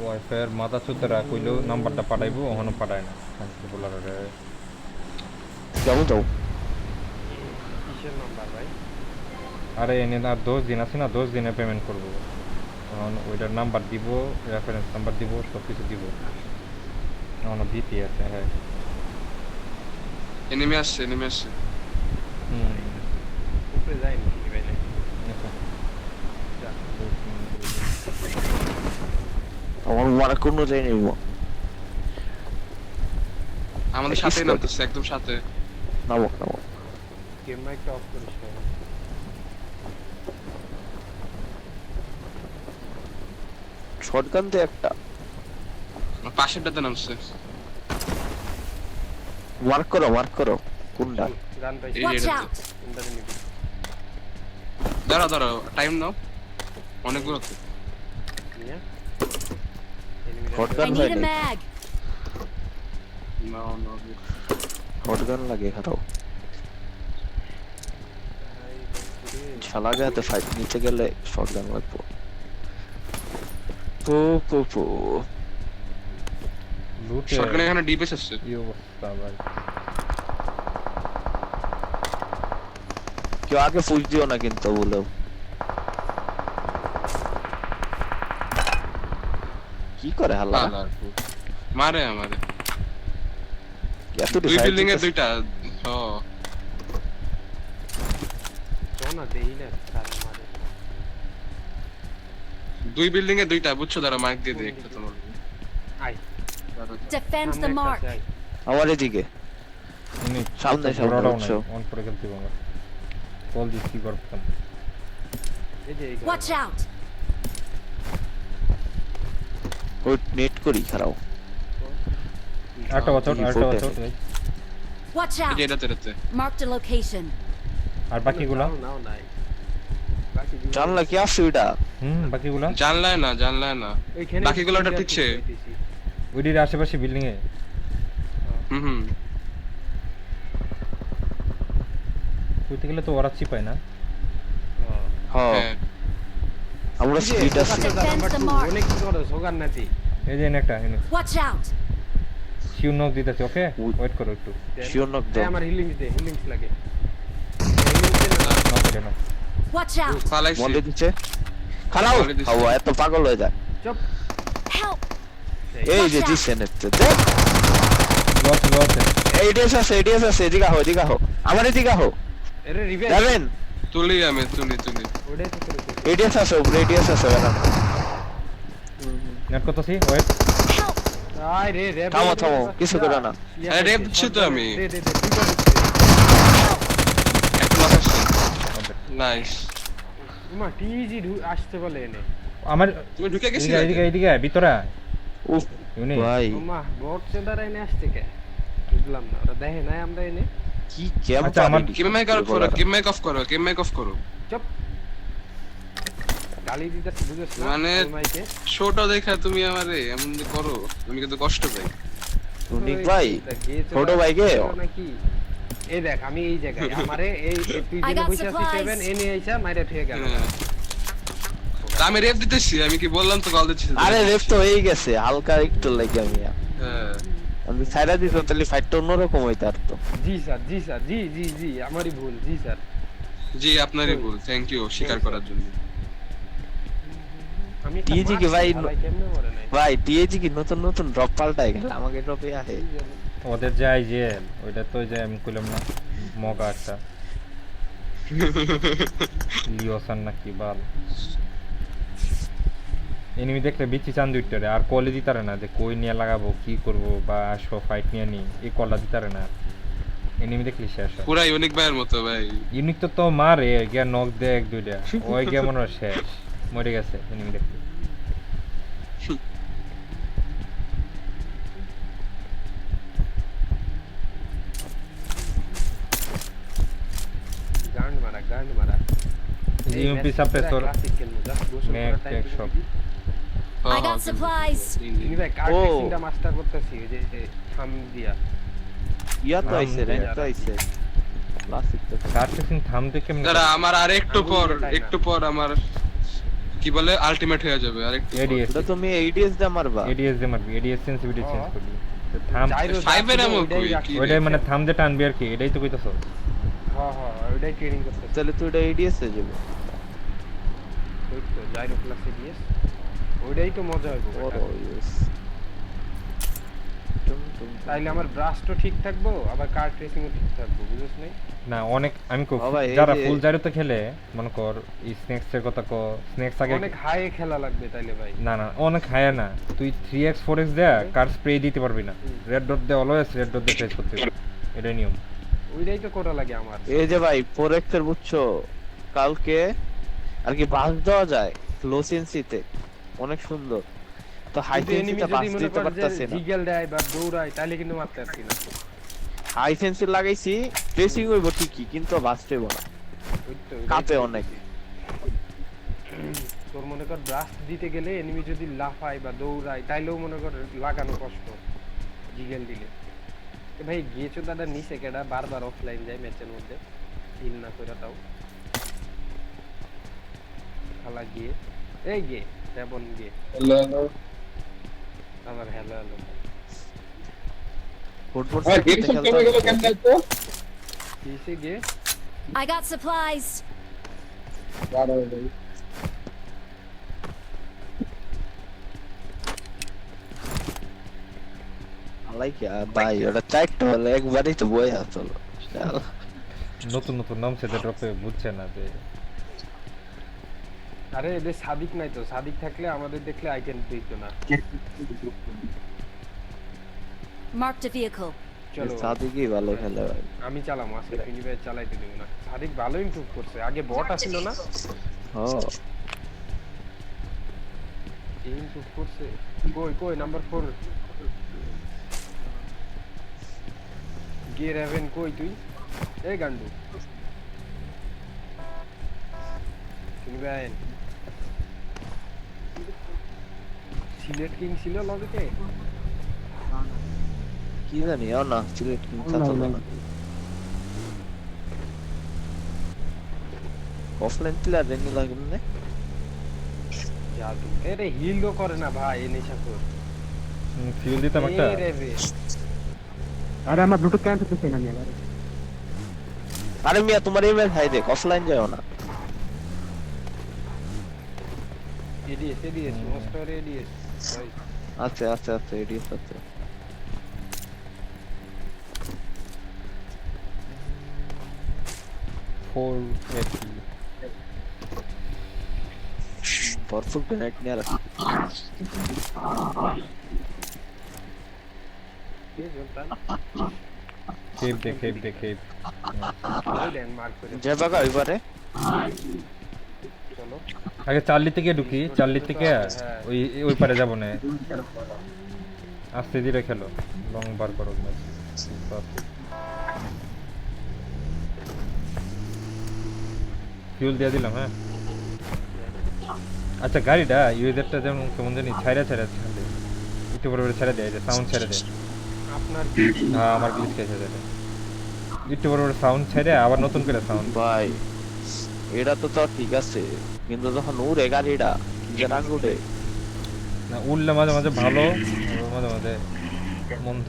ওয়াইফাইয়ের মাথা চুতেরা কইলেও নাম্বারটা পাঠাইবো ওখানে পাঠায় না বলার যাবো যাবো কিসের নাম্বার ভাই? আরে এনে আর 10 দিন আছে না, 10 দিনে পেমেন্ট করবো। এখন ওইটার নাম্বার দিব, রেফারেন্স নাম্বার দিব, সব কিছু দিব। এখন দিতে আছে। হ্যাঁ এনিমি আসছে উপরে যাই নাকি ভাই? আমার মারা কোনো যাই নেই আমাদের সাথে নামতেছে, একদম সাথে। নামো নামো গেম মাইকটা অফ করিস কেন? শটগান তো একটা পাশেরটাতে নামছে। মার্ক করো কোনটা গান পাইছি। Watch out! কোনটাতে নিবি? দাঁড়াও টাইম নাও, অনেকগুলো তো। নিয়ে shotgun I need a mag. Now shotgun লাগে খারাপ শালা গাতে ফাইট নিতে গেলে শটগান লাগবে পো লুটে শটগান এখানে ডিপেস আসছে। কি অবস্থা ভাই? কেউ আগে পুশ দিও না কিন্তু বলো কি করে হাল্লা মারে আমারে এত দুই বিল্ডিং এর দুইটা। না দেই না তার মারে। দুই বিল্ডিং এ দুইটা, বুঝছো? দাঁড়া মাইক দিয়ে দিই একটা তোমার। I Defend the mark. আমার এদিকে সামনে অন করে খেলতে পারবো। কল দিস কি করতাম। এই যে এই Watch out! ওই নেট করি খারাপ একটা বছর Watch out! এটাতে Marked a location. আর বাকিগুলা নাও নাই। জানলা কি আছে ওইটা বাকিগুলা জানলায় না বাকিগুলোটা ঠিকছে। ওইটির আশেপাশে বিল্ডিং এ হুম কইতে গেলে তো ওরা চিপায় না। হ্যাঁ আমরা স্পিড আছে Defend the mark. অনেক কি করো সোগান নাতি। এই যে একটা Watch out! শিউ নক দিতেছে। ওকে ওয়েট করো একটু। শিওর নক এই দাও আমার হিলিংস লাগে। নক করে নাও। Watch out! পালাইছে। মনে দিচ্ছে খারাপ হাওয়া এত পাগল হয়ে যায় চুপ। Help! এই যে দিছে নেট দেখ লস এডিএস আছে এদিকে হো আমার এদিকে হো আরে রিভেঞ্জ। যাবেন তুলি ওটাই তো করে। এডিএস আছে উপরে এডিএস আছে বেটা নেট করতেছি। Wait Help! আয় রে রে। থামো কিছু করো না আরে রেপ দিচ্ছি তো আমি। দে একটা লস আসছে। নাইস। উমা টিজি আসতে বলে এনে। আমার তুমি ঢুকে গেছিলে? এদিকে ভিতরে উফ ইউনি ভাই উমা বট সেন্টার এনে আসছে কে? বুঝলাম না। ওরা দেখে নাই আমরা এনে। কি ক্যাম্প আচ্ছা, আমার গেম মেক অফ করো। চুপ। গালি দিতেছ বুঝছ না? মানে মাইকে। শোটা দেখা তুমি আমারে এমন যে করো, আমি কিন্তু কষ্ট পাই। টুনিক ভাই ছোট ভাইকে নাকি? এই দেখ আমি এই জায়গায় আমারে এই তুই I যেন got বসে আছিস supplies. 7 এনে আইসা মাইরা ঠিক গেল। হ্যাঁ। তা আমি রেপ দিতেছি, আমি কি বললাম তো কল দিচ্ছি। আরে রেপ তো হয়ে গেছে হালকা একটু লাগে হ্যাঁ আমি সাইডা দিত তাহলে ফাইটটা অন্যরকম হইতো আর তো জি স্যার জি আমারই ভুল জি স্যার। জি আপনারই ভুল, থ্যাংক ইউ স্বীকার করার জন্য। আমি টিজি কি ভাই কেমনে মরে নাই? ভাই টিএজি কি নতুন ড্রপ পাল্টাই গেল আমাকে ড্রপে আসে ওদের যাই যে ওইটা তো যে আমি কইলাম না মগা একটা লিওসান নাকি বাল এনিমি দেখলে বিচি চান দুইটারে আর কলে দিতারে না যে কই নিয়ে লাগাবো কি করব বা আসো ফাইট নিয়ে নি এই কলটা দিতারে না এনিমি দেখলি শেষ হয়। পুরা ইউনিক ভাইয়ের মতো ভাই। ইউনিক তো মারে গিয়া নক দে এক দুইটা ওই গিয়া মনে হয় শেষ মরে গেছে এনিমি দেখলি। গান মারা ইউএমপি সাপ্রেসর ক্লাসিক খেলমু যা গোসল ম্যাক করার টাইম টেক সব I got supplies. তুমি ভাই কার্টিংটা মাস্টার করতেছি এই যে থাম দিয়া ইয়া তো আইছে রে তো আইছে ক্লাসিক তো কার্টেসিং থামতে কেমনে দাঁড়া আমার আর একটু পর আমার কি বলে আলটিমেট হয়ে যাবে আরেকটু এডিএস ওটা তুমি এইডিএস দিয়ে মারবা। এডিএস দিয়ে মারবি, এডিএস সেন্সিটিভিটি চেঞ্জ করবি। তো থাম জাইরো ফাইভ এর এমন ওইটাই কই রাখি। কি ওইটাই রে? মানে থাম দিয়ে টানবি আর কি, এটাই তো কইতাছ। হ্যাঁ হ্যাঁ ওইটাই ট্রেনিং করতে তাহলে তো এটা এইডিএস এ যাবে। ওই তো জাইরো প্লাস এডিএস ওইটাই তো মজা হবে ও বেটা। ইয়েস। তাইলে আমার ব্রাশও ঠিক থাকবো আবার কার ট্রেসিংও ঠিক থাকবো, বুঝছ নাই? না অনেক আমি কই বাবা, এই যারা যে- ফুল জারিতে খেলে মনে কর স্নেক্স এর কথা কো, স্নেক্স আগে অনেক হাই খেলা লাগবে তাইলে ভাই। না না অনেক হায়া না, তুই 3x 4x দেয়া কার স্প্রে দিতে পারবি না। রেড ডট দে অলওয়েজ রেড ডট দিয়ে প্রেস করতে হবে, এটাই নিয়ম। ওইটাই তো করা লাগে আমার। এই যে ভাই 4x এর বুঝছো কালকে আর কি বাস দেওয়া যায় লো সেন্সিতে, অনেক সুন্দর। তো হাই কিন্তু enemy সেন্সিতে বাস যদি মনে দিতে কর যে পারতাছি না। জিগেল দেয় বা দৌড়ায় তাইলে কিন্তু মারতে পারছি না। হাই সেন্সি লাগাইছি, প্রেসিং হইব ঠিকই কিন্তু বাস হইব না, ওই তো কাঁপে অনেক। তোর মনে কর ব্রাশ দিতে গেলে এনিমি যদি লাফায় বা দৌড়ায় তাইলেও মনে কর লাগানো কষ্ট জিগেল দিলে। এ ভাই গিয়েছো দাদা নিচে কেডা বারবার অফলাইন যায় ম্যাচের মধ্যে হিল না কইরা তাও খালা গিয়ে এই গে দেবন গে আমার হ্যালো হ্যালো ফুটবল আর গেম সব কমে গেল কেমনে তো কিসে গে I got supplies. লাইক ভাই ওটা চাইতে হলে একবারই তো বই আসলো। নতুন নতুন নাম সেটা ড্রপে বুঝছে না যে আরে এদের সাদিক নাই তো, সাদিক থাকলে আমাদের দেখলে আইটেম দিত না। Marked a vehicle. চলো সাদিকই ভালো খেলে ভাই। আমি চালাম আজকে ফিনি ভাই চালাইতে দেব না। সাদিক ভালো ইমপ্রুভ করছে, আগে বট আছিল না ও ইমপ্রুভ করছে। কই কই নাম্বার 4 গে রেভেন কই তুই? এই গান্ডু ফিনি ভাই সিলেট কিং ছিল লগেতে কি জানি ও না সিলেক্ট কিনতে তো না। অফলাইন প্লেয়ার রেনি লাগবে না। জাদু এরে হিলও করে না ভাই এ নেশাখোর। ফিউল দিতাম একটা। এই রেভে আরে আমার ব্লুটুথ কানেক্ট হচ্ছে না নিয়ে আরে মিয়া তোমার ইমেল হাই দেখ অফলাইন যাও না। এডিএস এডিএস মোস্টার এডিএস ভাই আচ্ছা আচ্ছা আচ্ছা এডিএস আছে। ভরপুর কানেক্ট নিয়ে রাখ। কে জনতান কেপ দে কেপ দে কেপ। ওই দেন মার্ক করে যে বাগা এবারে চলো। আগে চার্লি থেকে ঢুকি, চার্লি থেকে ওই ওই পারে যাব না। আস্তে ধীরে খেলো, লং বার করো ম্যাচ। ফিউল দিয়ে দিলাম হ্যাঁ। আচ্ছা গাড়িটা ইউজারটা যেমন কেমন জানি ছাইরা ছাইরা ছাড়ে, একটু বড় বড় ছেড়ে দেয়, সাউন্ড ছেড়ে দেয়। আপনার হ্যাঁ আমার গ্লিচ খেয়েছে যেটা, একটু বড় বড় সাউন্ড ছেড়ে আবার নতুন করে সাউন্ড। ভাই এটা তো তাও ঠিক আছে কিন্তু যখন উড়ে গাড়িটা যে রাগ উঠে না উড়লে মাঝে মাঝে ভালো, আবার মাঝে মাঝে মন্দ।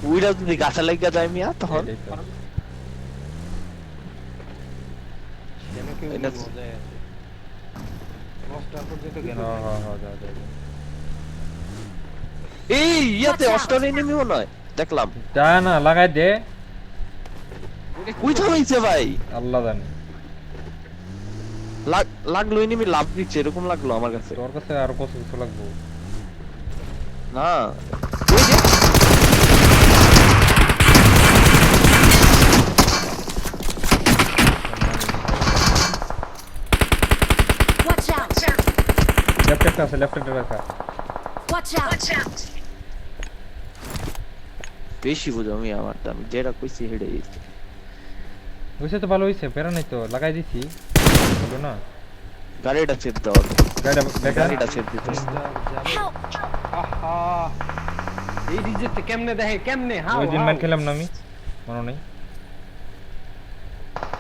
উইরা যদি গাছে লাগিয়ে যায় মিয়া তখন এটাই তো। কেন কেউ এটা- মজায় আছে মোস্টার পর্যন্ত গেল হ্যাঁ হ্যাঁ হ্যাঁ যা যা যা। এই ইয়াতে Watch out! অস্টার এনিমি মনে হয় দেখলাম। যা না লাগাই দে, কই থামাইছে ভাই? আল্লাহ জানে। লাগলো এনিমি লাভ দিচ্ছে এরকম লাগলো আমার কাছে। তোর কাছে আরো কত কিছু লাগবো। না ওই যে Watch out! লেফট একটা আছে, লেফট একটা রাখা। Watch out! বেশি বুঝো আমি আমারটা আমি যেটা কইছি হেডে গেছি। বুঝছে তো ভালো হইছে, প্যারা নাই তো, লাগাই দিছি হলো না। গাড়িটা সেট দাও, গাড়িটা দেখা গাড়িটা সেট দিতে। Help! আহা এই রিজেক্ট কেমনে দেখে কেমনে হাও ওই দিন ম্যান খেলাম না আমি, মনে নেই।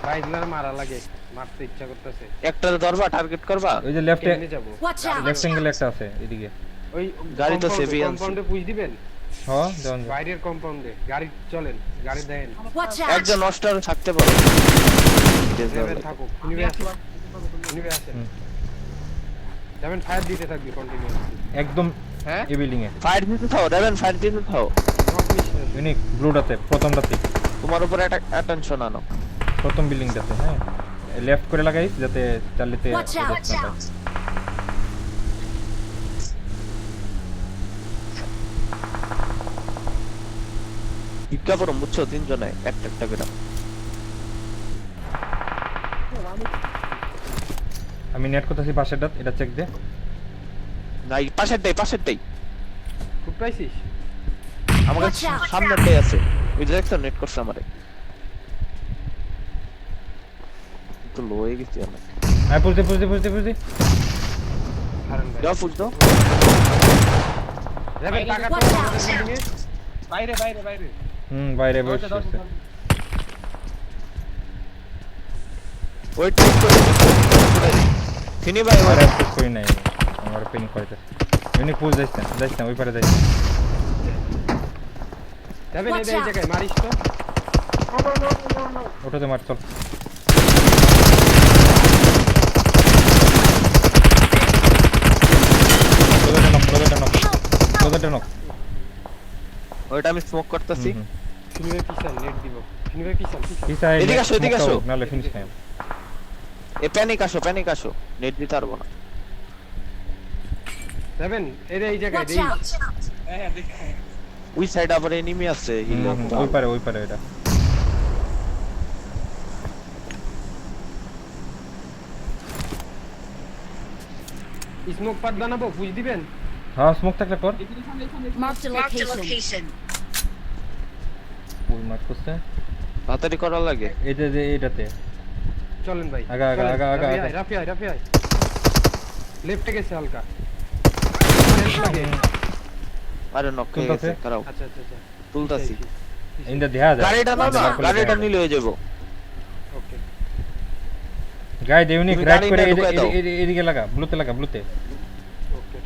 ভাই এগুলার মারা লাগে, মারতে ইচ্ছা করতেছে। একটার ধরবা, টার্গেট করবা। ওই যে লেফটে কেমনে যাবো? Watch out! লেফট অ্যাঙ্গেলে একটা আছে এদিকে। ওই গাড়ি তো সেভি আনছে। কম্পাউন্ডে পুশ দিবেন, হ্যাঁ দেওয়ান যায়। বাইরের কম্পাউন্ডে গাড়ি চলেন, গাড়ি দেন। Watch out! একজন নষ্টার থাকতে পারে। যাবেন থাকুক, নিবে আসেন, নিবে আসেন। হুম। যাবেন ফায়ার দিতে থাকবি কন্টিনিউয়াসলি। একদম হ্যাঁ এই বিল্ডিং এ ফায়ার দিতে থাও, রেভেন ফায়ার দিতে থাও। নক মিস। ইউনিক ব্লুটাতে প্রথমটাতে তোমার উপরে একটা অ্যাটেনশন আনো। প্রথম বিল্ডিংটাতে। হ্যাঁ লেফট করে লাগাইস যাতে চালিতে Watch out! দেখতে না পায়। ভিক্ষা করো বুঝছো, তিনজনে একটা একটা করে। আমি নেট করতেছি পাশেরটা, এটা চেক দে। নাই পাশেরটাই খুব পাইছিস? আমার কাছে Watch out! সামনেরটাই আছে। ওই যে দেখছো নেট করছে আমারে। তো লো হয়ে গেছি অনেক। আয় পুষতে হারান ভাই। যাও ফুট দাও। যাবেন টাকা তো Watch out! আমাদের বিল্ডিং এ। বাইরে বাইরে বাইরে বাইরে বসে ওয়েট ঠিক করে ফিনি ভাই আর ওই পুশ করি নাই, আমার পিং করতে। ইউনিক পুশ যাইছ না ওই পারে যাইছ। যাবেন Watch এই out! জায়গায় মারিস তো। ওটাতে মার চল। তোদের নক ওইটা আমি স্মোক করতেছি। ফিনিবে পিছন নেট দিব। ফিনিবে পিছন। এদিকে আসো। নালে ফিনিশ টাইম। এ প্যানিক আসো নেট দিতে পারবো না। যাবেন এই জায়গায় Watch দেই। out! হ্যাঁ হ্যাঁ দেখ ওই সাইড আবার এনিমি আছে হিলে। ওই পারে এটা। স্মোক পাত বানাবো, পুশ দিবেন। হ্যাঁ স্মোক থাকলে কর। Marked a location. ওই মার করছে তাড়াতাড়ি করার লাগে। এই যে এইটাতে। চলেন ভাই। আগা। রাফি আয়। লেফটে গেছে হালকা। আরে নক হয়ে গেছে, কারাও আচ্ছা। তুলতাছি। ইন্দা দেখা যায় গাড়িটা নাও না, গাড়িটা নিলে হয়ে যাবো। ওকে। গাই দে ইউনিক তুমি রাইট করে গাড়িটা ঢুকাই দাও। এদিকে লাগা, ব্লুতে। ওকে।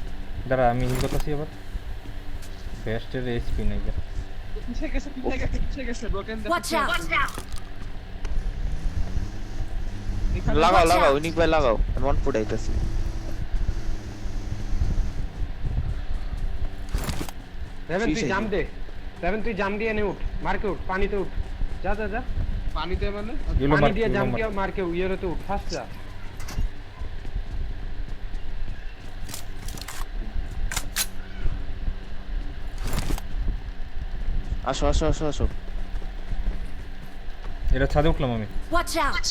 দাঁড়া আমি হিল করতেছি আবার। বেস্টের এইচপি নাই যা। পিছে গেছে ব্রোকেন Watch out! লাগাও ইউনিক ভাই লাগাও। আমি অন ফুট আইতাছি। যাবেন তুই জাম দে। তুই জাম দিয়ে নে উঠ। মার্কে উঠ, পানিতে উঠ। যা। পানিতে মানে ইলো পানি মার দিয়ে জাম দিয়ে মার্কে ইয়েরতে উঠ, ফাস্ট যা। আসো। এটা ছাদে উঠলাম আমি। Watch out!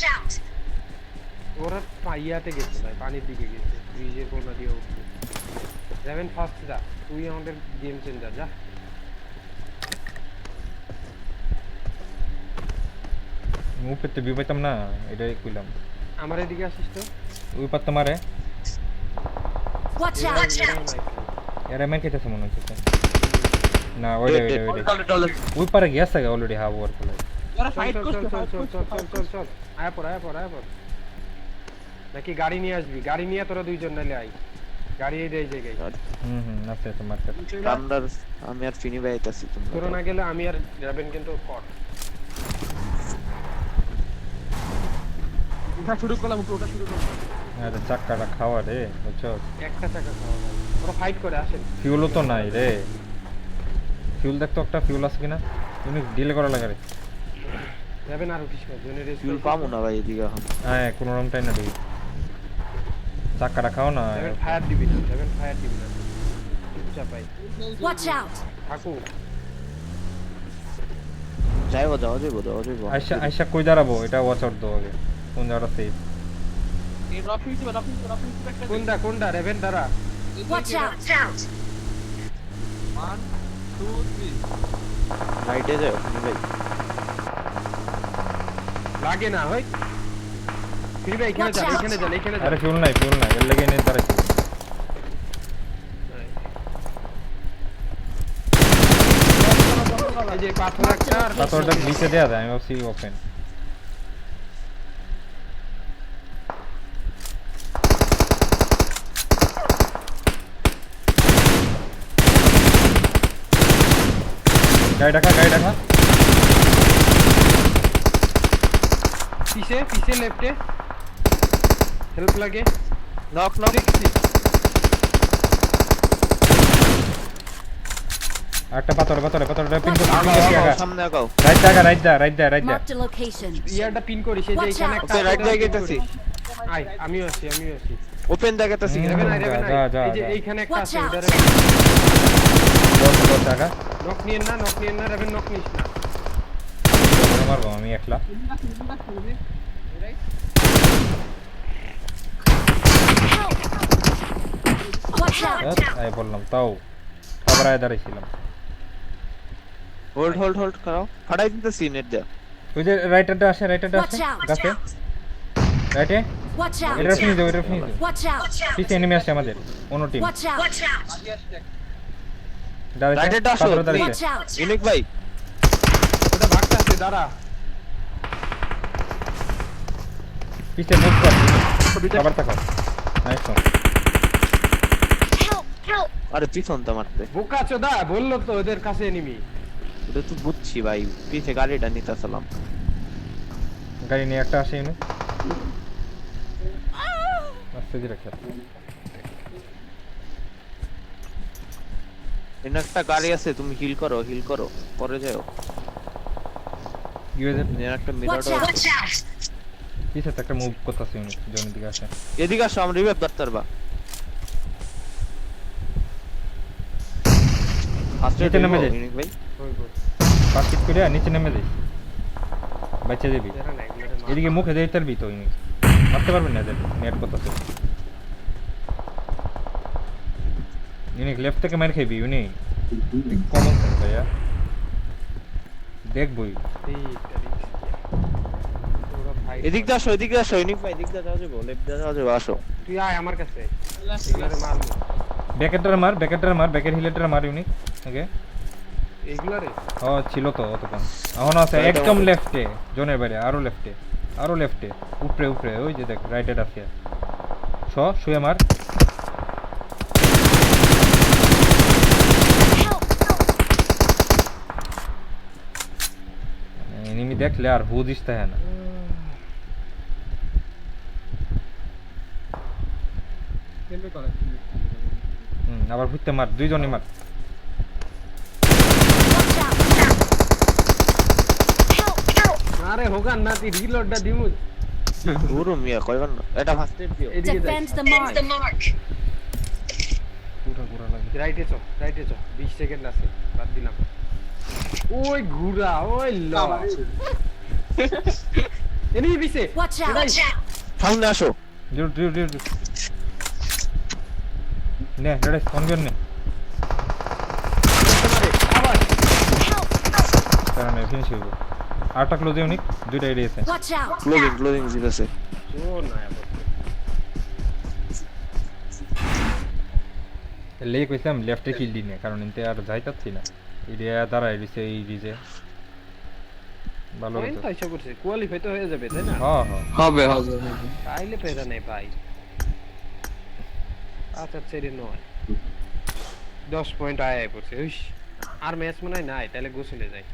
ওরা পাইয়াতে গেছে ভাই, পানির দিকে গেছে। ব্রিজের কোনা দিয়ে উঠবে। যাবেন ফাস্ট যা। তুই আমাদের গেম চেঞ্জার যা। উপরতে ভিউ পাইতাম না, এটাই কইলাম। আমার এদিকে আসিস তো। ওই পাত্তা মারে Watch out! এরা মেন খেতেছে মনে হচ্ছে। না ওইটা ওই পারে গেছে অলরেডি হাফ ওভার খেলা। ওরা ফাইট করছে চল। আয়া পর। নাকি গাড়ি নিয়ে আসবি? গাড়ি নিয়ে তোরা দুইজন নালে আই। গাড়ি এই জায়গায়। আছে মার্কেট। আমি আর ফিনি ভাই আইতাছি। তোরা না গেলে আমি আর যাবেন কিন্তু কর। ওটা শুরু করলাম। আরে চাক্কাটা খাওয়া রে, বুঝছো? একটা চাকা খাওয়া ভাই। ওরা ফাইট করে আসেন। ফিউলও তো নাই রে। ফিউল দেখতো একটা ফিউল আছে কিনা? তুমি ডিলে করা লাগে রে। যাবেন আর উঠিস না, জোনে রেস ফিউল পাবো না ভাই এদিকে এখন। হ্যাঁ কোনো রকম টাইম না দিবি। চাক্কাটা খাও না। যাবেন ফায়ার দিবি না। চুপচাপ ভাই Watch out! থাকু। যাইবো। আইসা কই দাঁড়াবো? এটা ওয়াচ আউট দাও আগে। কোন জায়গাটা সেফ? এই রফি একটা কোনটা রেভেন দ্বারা। Watch out! 1 2 3 রাইটে যাও ফিনি ভাই। লাগে না হয়। ফিরি ভাই এখানে যা। আরে ফিউল নাই এর লেগে এনে দাঁড়াইছি। এই যে পাথর একটা আর পাথরটা নিচে দেয়া যায়, আমি ভাবছি ওপেন। গাড়ি ঢাকা পিছে লেফটে হেল্প লাগে নক দেখছি একটা পাথরে পিন Watch করে সামনে আগাও right the Marked a location. ইয়ারটা পিন করি সেই যে Watch এখানে out. একটা ওকে রাইট দিকে গেতেছি আই আমিও আছি ওপেন দেখাতেছি রেভেন আই যা, এই যে যা। এইখানে একটা Watch আছে out. ওটারে বস টাকা নক নিয়েন না রেভেন নক নিস না মারবো আমি একলা Watch out. আই বললাম তাও খাবার আয় দাঁড়াইছিলাম হোল্ড করো ফাটাই দিতেছি নেট দে ওই যে রাইটারটা আসে Watch out. গাছে রাইটে Watch এটা out. ফিনিশ দাও Watch out. পিছে এনিমি আসছে আমাদের অন্য টিম Watch out. রাইটারটা আসো, Watch out. ইউনিক ভাই ওটা ভাগটা আছে দাঁড়া পিছে মুভ কর খাবার থাকো নাইস আরে পিছন তো মারতে বোকা চোদা বললো তো ওদের কাছে এনিমি ওটা তো বুঝছি ভাই পিছে গাড়িটা নিতে আসলাম গাড়ি নিয়ে একটা আসে এনে আস্তে ধীরে খেল এখানে একটা গাড়ি আছে তুমি হিল করো পরে যাও ইউএজ এর একটা Watch মিরার out. পিছে তো একটা মুভ করতেছে ইউনিট জনের দিকে আসে এদিকে আসো আমরা রিভাইভ করতে পারবা ফার্স্ট নিচে নেমে যাই। ইউনিক ভাই বাস্কেট করে নিচে নেমে যাই বাচ্চা দেবি এরা না এগুলোরে মার। এদিকে মুখে যেতে পারবি তো ইউনিট মারতে পারবেন না এদের নেট করতেছে ইউনিক লেফট থেকে মার খাইবি ইউনিক কমন সেন্স ভাইয়া দেখবই এইটা রিস্ক ওরা ভাই এদিকে আসো ইউনিক ভাই এদিকে যাওয়া যাবে লেফট যাওয়া যাবে আসো তুই আয় আমার কাছে এগুলোরে মারবো ব্যাকেটার মার ব্যাকের হিলেটার মার ইউনিক ওকে এইগুলারে ছিল তো অতক্ষণ এখন আছে একদম লেফটে জোনের বাইরে আরো লেফটে উপরে ওই যে দেখ রাইটে আছে শুয়ে মার এনিমি দেখলে আর হুদিস তাই না আবার ঘুরতে মার দুইজনই মার Watch out. আরে হোগান না তুই রিলোডটা দিমু পুরো মিয়া কয়বার না এটা ফার্স্ট এড দিও এদিকে Defend the mark. পুরা লাগে রাইটে চ 20 সেকেন্ড আছে বাদ দিলাম ওই ঘুরা ওই ল এনিমি পিছে Watch out. সামনে আসো ডিউ নে রেডি কনভিয়ন নে আবার কারণ ফিনিশ হইব আটটা ক্লোজ ইউনিক দুইটা এডি আছে Watch out. ক্লোজিং দিতেছে জোর না আবার লে কইতাম লেফটে কিল দিনে কারণ এতে আর যাইতাছি না এরিয়া দাঁড়ায় দিছে এই দিছে ভালো পয়েন্ট হতো তো আশা করছে কোয়ালিফাই তো হয়ে যাবে তাই না হ্যাঁ হবে তাইলে পেদা নেই ভাই আচ্ছা ছেড়ে নয় 10 পয়েন্ট আয় পড়ছে আর ম্যাচ মনে হয় নাই তাহলে গোসলে যায়